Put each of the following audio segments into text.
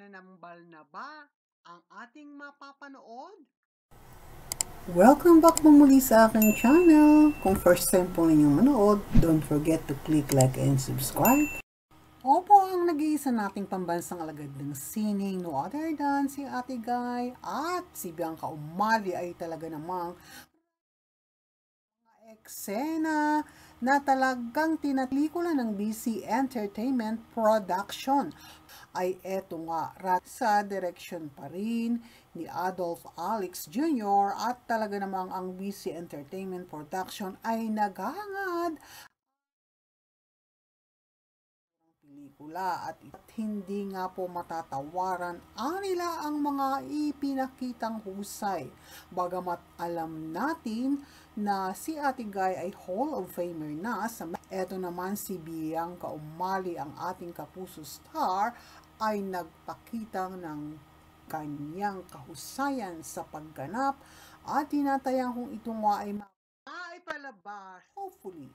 mananambal na ba ang ating mapapanood? Welcome back po muli sa aking channel. Kung first time po ninyong manood, don't forget to click like and subscribe. Opo, ang nag-iisa nating pambansang alagad ng sining, no other than si Ate Guy at si Bianca Umali ay talaga namang eksena na talagang tinatikula ng BC Entertainment Production ay eto nga sa direksyon pa rin ni Adolf Alex Jr. at talaga namang ang BC Entertainment Production ay naghahangad pelikula at hindi nga po matatawaran nila ang mga ipinakitang husay. Bagamat alam natin na si Ate Guy ay Hall of Famer na, eto naman si Bianca Umali, ang ating kapuso star, ay nagpakita ng kanyang kahusayan sa pagganap at tinatayang kung ito nga ay palabas. hopefully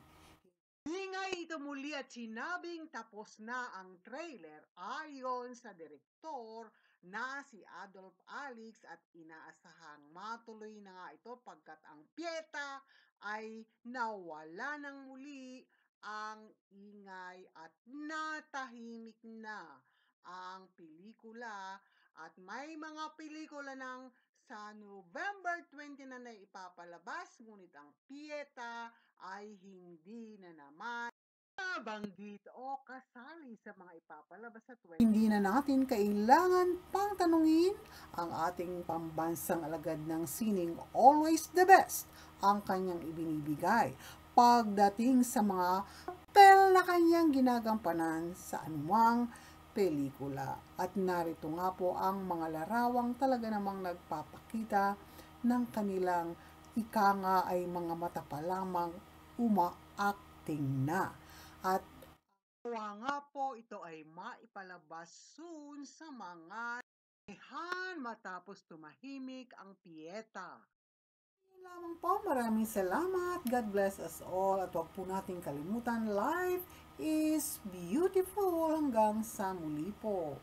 Ingay ito muli at sinabing tapos na ang trailer ayon sa direktor na si Adolf Alex at inaasahang matuloy na nga ito pagkat ang piyeta ay nawala ng muli ang ingay at natahimik na ang pelikula at may mga pelikula ng sa November 20 na ipapalabas, ngunit ang piyeta ay hindi na naman nabanggit o kasali sa mga ipapalabas sa 20. Hindi na natin kailangan pang tanungin ang ating pambansang alagad ng sining, always the best ang kanyang ibinibigay pagdating sa mga papel na kanyang ginagampanan sa anumang pelikula. At narito nga po ang mga larawang talaga namang nagpapakita ng kanilang ika nga ay mga mata pa lamang uma-acting na. At nga po ito ay maipalabas soon sa mga matapos tumahimik ang piyeta. lamang po, maraming salamat. God bless us all. At huwag po natin kalimutan, life is beautiful. Hanggang sa muli po.